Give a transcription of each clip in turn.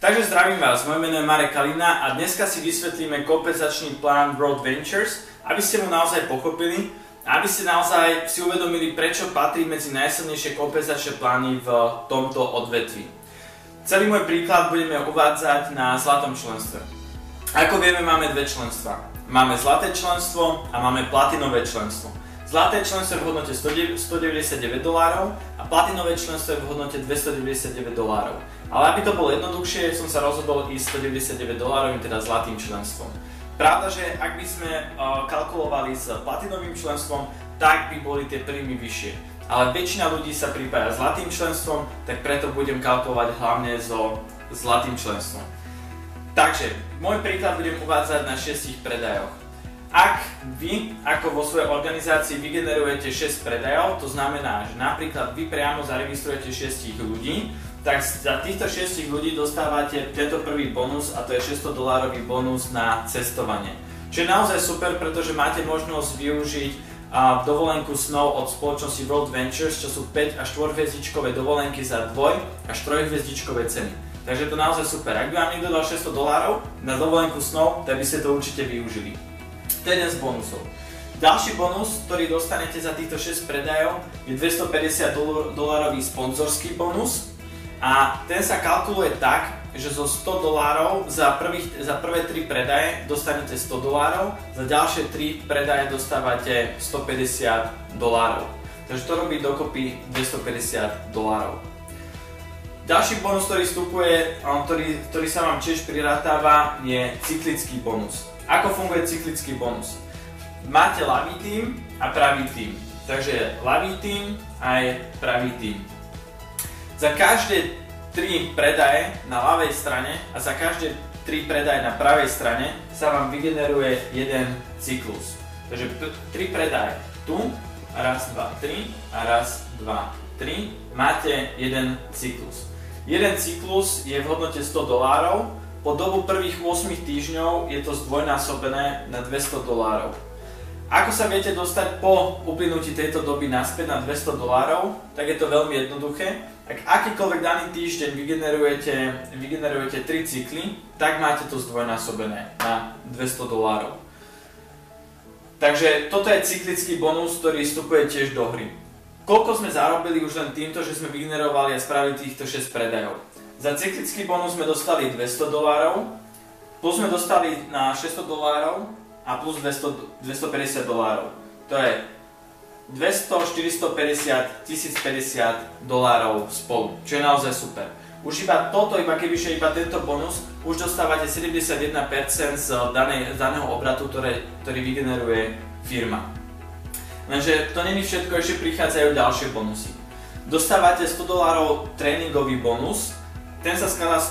Takže zdravím vás, moje meno je Marek Kalina a dneska si vysvetlíme kompenzačný plán World Ventures, aby ste mu naozaj pochopili a aby ste naozaj si uvedomili, prečo patrí medzi najsilnejšie kompenzačné plány v tomto odvetví. Celý môj príklad budeme uvádzať na zlatom členstve. Ako vieme, máme dve členstva. Máme zlaté členstvo a máme platinové členstvo. Zlaté členstvo je v hodnote $199 a platinové členstvo je v hodnote $299. Ale aby to bolo jednoduchšie, som sa rozhodol ísť $199, teda zlatým členstvom. Pravda, že ak by sme kalkulovali s platinovým členstvom, tak by boli tie príjmy vyššie. Ale väčšina ľudí sa pripája zlatým členstvom, tak preto budem kalkulovať hlavne so zlatým členstvom. Takže, môj príklad budem uvádzať na 6 predajoch. Ak vy, ako vo svojej organizácii, vygenerujete 6 predajov, to znamená, že napríklad vy priamo zaregistrujete 6 ľudí, tak za týchto 6 ľudí dostávate tento prvý bonus a to je $600 bonus na cestovanie. Čo je naozaj super, pretože máte možnosť využiť dovolenku snov od spoločnosti World Ventures, čo sú 5 až 4 hviezdičkové dovolenky za 2 až 3 hviezdičkové ceny. Takže je to naozaj super. Ak by vám niekto dal $600 na dovolenku snov, tak by ste to určite využili. To je jeden z bonusov. Ďalší bonus, ktorý dostanete za týchto 6 predajov, je $250 sponzorský bonus a ten sa kalkuluje tak, že zo $100 za prvé 3 predaje dostanete $100, za ďalšie 3 predaje dostávate $150. Takže to robí dokopy $250. Ďalší bonus, ktorý vstupuje, ktorý sa vám tiež prirátáva, je cyklický bonus. Ako funguje cyklický bonus? Máte ľavý tím a pravý tím. Takže ľavý tím aj pravý tím. Za každé 3 predaje na ľavej strane a za každé 3 predaje na pravej strane sa vám vygeneruje jeden cyklus. Takže 3 predaje tu, raz, 2, 3 a raz, 2, 3, máte jeden cyklus. Jeden cyklus je v hodnote $100. Po dobu prvých 8 týždňov je to zdvojnásobené na $200. Ako sa viete dostať po uplynutí tejto doby naspäť na $200, tak je to veľmi jednoduché. Ak akýkoľvek daný týždeň vygenerujete 3 cykly, tak máte to zdvojnásobené na $200. Takže toto je cyklický bonus, ktorý vstupuje tiež do hry. Koľko sme zarobili už len týmto, že sme vygenerovali a spravili týchto 6 predajov? Za cyklický bonus sme dostali $200, plus sme dostali na $600 a plus $250. To je $200, $450, $1050 spolu, čo je naozaj super. Už iba toto, keby išiel iba tento bonus, už dostávate 71% z daného obratu, ktorý vygeneruje firma. Lenže to není všetko, ešte prichádzajú ďalšie bonusy. Dostávate $100 tréningový bonus, ten sa skladá z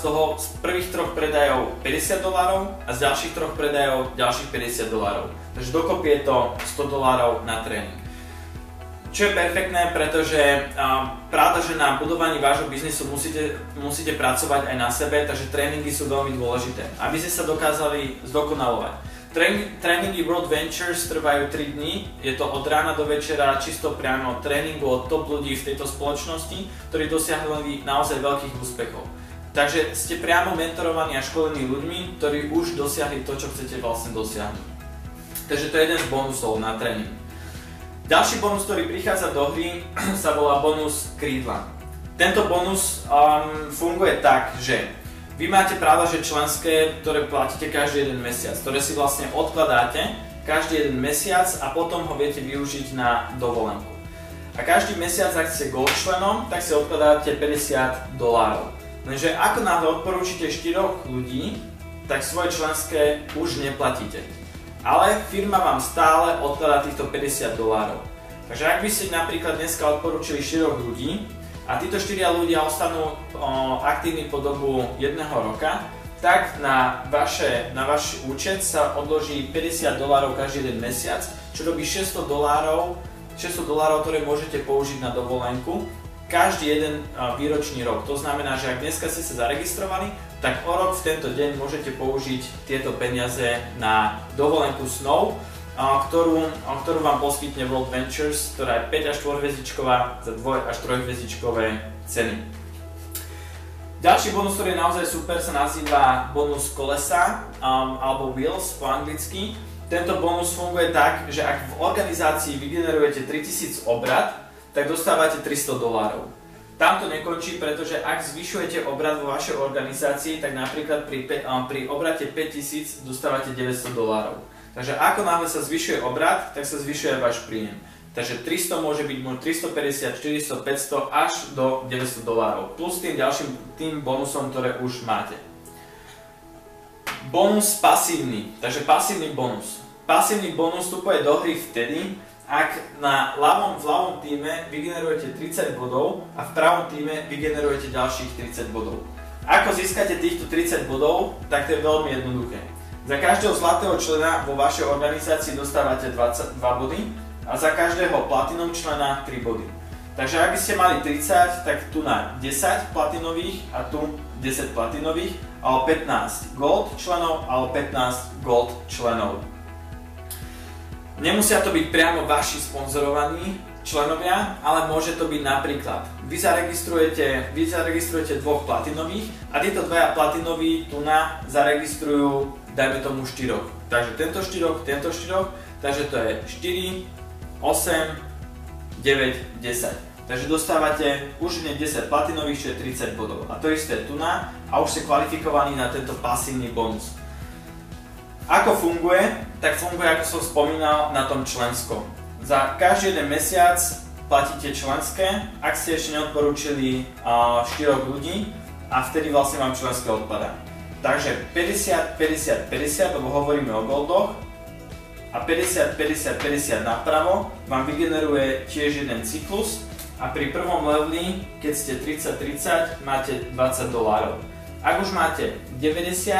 prvých 3 predajov $50 a z ďalších 3 predajov ďalších $50. Takže dokopy je to $100 na tréning. Čo je perfektné, pretože pravda, že na budovaní vášho biznisu musíte pracovať aj na sebe, takže tréningy sú veľmi dôležité, aby ste sa dokázali zdokonalovať. Tréningy World Ventures trvajú 3 dní, je to od rána do večera čisto priamo tréningu od top ľudí v tejto spoločnosti, ktorí dosiahli naozaj veľkých úspechov. Takže ste priamo mentorovaní a školení ľuďmi, ktorí už dosiahli to, čo chcete vlastne dosiahnuť. Takže to je jeden z bonusov na tréning. Ďalší bonus, ktorý prichádza do hry, sa volá bonus krídla. Tento bonus funguje tak, že vy máte práva, že členské, ktoré platíte každý jeden mesiac, ktoré si vlastne odkladáte každý jeden mesiac a potom ho viete využiť na dovolenku. A každý mesiac, ak ste gold členom, tak si odkladáte $50. Lenže ako náhle odporúčite 4 ľudí, tak svoje členské už neplatíte. Ale firma vám stále odkladá týchto $50. Takže ak by ste napríklad dneska odporúčili 4 ľudí a títo 4 ľudia ostanú aktívni po dobu 1 roka, tak na váš účet sa odloží $50 každý jeden mesiac, čo robí $600, ktoré môžete použiť na dovolenku každý jeden výročný rok. To znamená, že ak dneska ste sa zaregistrovali, tak o rok v tento deň môžete použiť tieto peniaze na dovolenku snov, ktorú vám poskytne World Ventures, ktorá je 5 až 4 hviezdičková za 2 až 3 hviezdičkové ceny. Ďalší bonus, ktorý je naozaj super, sa nazýva bonus kolesa alebo wheels po anglicky. Tento bonus funguje tak, že ak v organizácii vygenerujete 3000 obrat, tak dostávate $300. Tam to nekončí, pretože ak zvyšujete obrat vo vašej organizácii, tak napríklad pri obrate 5000 dostávate $900. Takže ako náhle sa zvyšuje obrat, tak sa zvyšuje váš príjem. Takže 300 môže byť 350, 400, 500 až do $900. Plus tým ďalším bonusom, ktoré už máte. Bonus pasívny. Takže pasívny bonus. Pasívny bonus vstupuje do hry vtedy, ak v ľavom týme vygenerujete 30 bodov a v pravom týme vygenerujete ďalších 30 bodov. Ako získate týchto 30 bodov, tak to je veľmi jednoduché. Za každého zlatého člena vo vašej organizácii dostávate 22 body, a za každého platinum člena 3 body. Takže ak by ste mali 30, tak tu na 10 platinových a tu 10 platinových, alebo 15 gold členov, alebo 15 gold členov. Nemusia to byť priamo vaši sponzorovaní členovia, ale môže to byť napríklad vy zaregistrujete dvoch platinových a títo dvaja platinoví tu na zaregistrujú, dajme tomu 4. Takže tento 4, takže to je 4, 8, 9, 10. Takže dostávate už hneď 10 platinových, čo je 30 bodov. A to isté tu na a už ste kvalifikovaní na tento pasívny bonus. Ako funguje? Tak funguje, ako som spomínal, na tom členskom. Za každý jeden mesiac platíte členské, ak ste ešte neodporúčili 4 ľudí a vtedy vlastne vám členské odpadá. Takže 50, 50, 50, lebo hovoríme o goldoch, a 50, 50, 50 napravo vám vygeneruje tiež jeden cyklus a pri prvom leveli, keď ste 30-30, máte $20. Ak už máte 90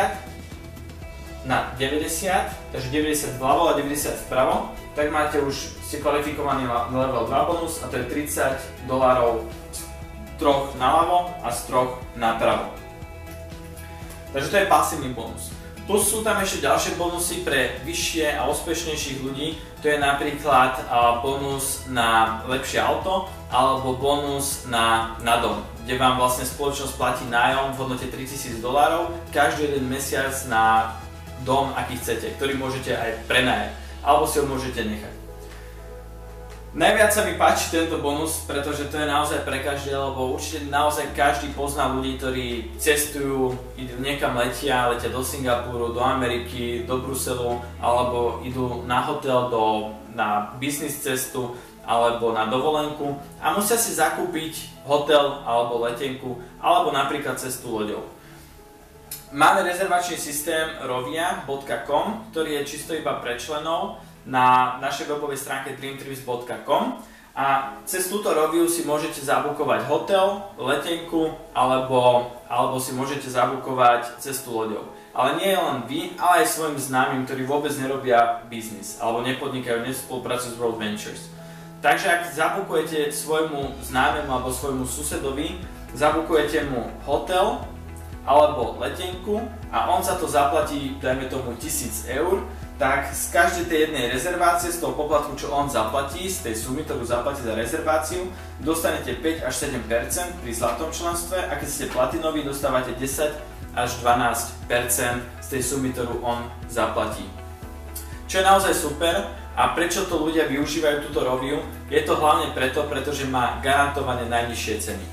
na 90, takže 90 vľavo a 90 vpravo, tak ste kvalifikovaní na level 2 bonus a to je $30 z 3 naľavo a z 3 napravo. Takže to je pasívny bonus. Plus sú tam ešte ďalšie bonusy pre vyššie a úspešnejších ľudí, to je napríklad bonus na lepšie auto alebo bonus na dom, kde vám vlastne spoločnosť platí nájom v hodnote $3000 každý jeden mesiac na dom, aký chcete, ktorý môžete aj prenajať alebo si ho môžete nechať. Najviac sa mi páči tento bonus, pretože to je naozaj pre každého, lebo určite naozaj každý pozná ľudí, ktorí cestujú, idú niekam letia do Singapuru, do Ameriky, do Bruselu, alebo idú na hotel, na biznis cestu, alebo na dovolenku a musia si zakúpiť hotel alebo letenku, alebo napríklad cestu loďou. Máme rezervačný systém rovia.com, ktorý je čisto iba pre členov, na našej webovej stránke dreamtrips.com a cez túto roviu si môžete zabukovať hotel, letenku alebo si môžete zabukovať cestu loďou. Ale nie len vy, ale aj svojim známym, ktorí vôbec nerobia biznis alebo nepodnikajú, nespolupracujú s World Ventures. Takže ak zabukujete svojmu známemu alebo svojmu susedovi, zabukujete mu hotel alebo letenku a on sa to zaplatí, dajme tomu 1000 eur, tak z každej tej jednej rezervácie, z toho poplatku, čo on zaplatí, z tej sumy, ktorú zaplatí za rezerváciu, dostanete 5 až 7% pri zlatom členstve a keď ste platinoví, dostávate 10 až 12% z tej sumy, ktorú on zaplatí. Čo je naozaj super a prečo to ľudia využívajú túto roviu, je to hlavne pretože má garantované najnižšie ceny.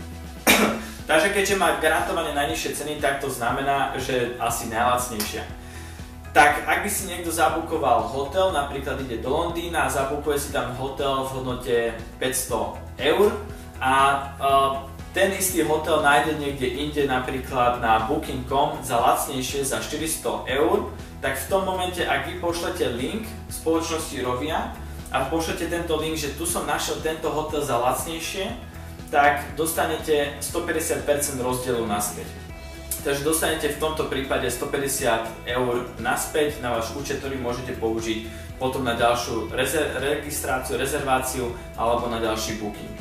Takže keďže má garantované najnižšie ceny, tak to znamená, že asi najlacnejšia. Tak ak by si niekto zabukoval hotel, napríklad ide do Londýna a zabukuje si tam hotel v hodnote 500 eur a ten istý hotel nájde niekde inde, napríklad na booking.com za lacnejšie za 400 eur, tak v tom momente, ak vy pošlete link spoločnosti Rovia a pošlete tento link, že tu som našiel tento hotel za lacnejšie, tak dostanete 150% rozdielu naspäť. Takže dostanete v tomto prípade 150 eur naspäť na váš účet, ktorý môžete použiť potom na ďalšiu registráciu, rezerváciu alebo na ďalší booking.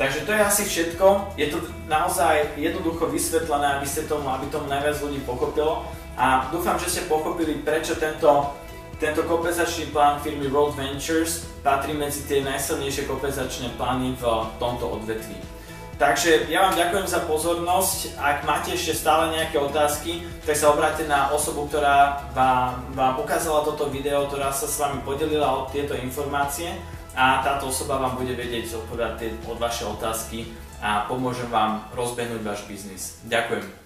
Takže to je asi všetko. Je to naozaj jednoducho vysvetlené, aby tomu najviac ľudí pochopilo a dúfam, že ste pochopili, prečo tento kompenzačný plán firmy World Ventures patrí medzi tie najsilnejšie kompenzačné plány v tomto odvetví. Takže ja vám ďakujem za pozornosť. Ak máte ešte stále nejaké otázky, tak sa obráťte na osobu, ktorá vám ukázala toto video, ktorá sa s vami podelila o tieto informácie a táto osoba vám bude vedieť odpovedať od vaše otázky a pomôžem vám rozbehnúť váš biznis. Ďakujem.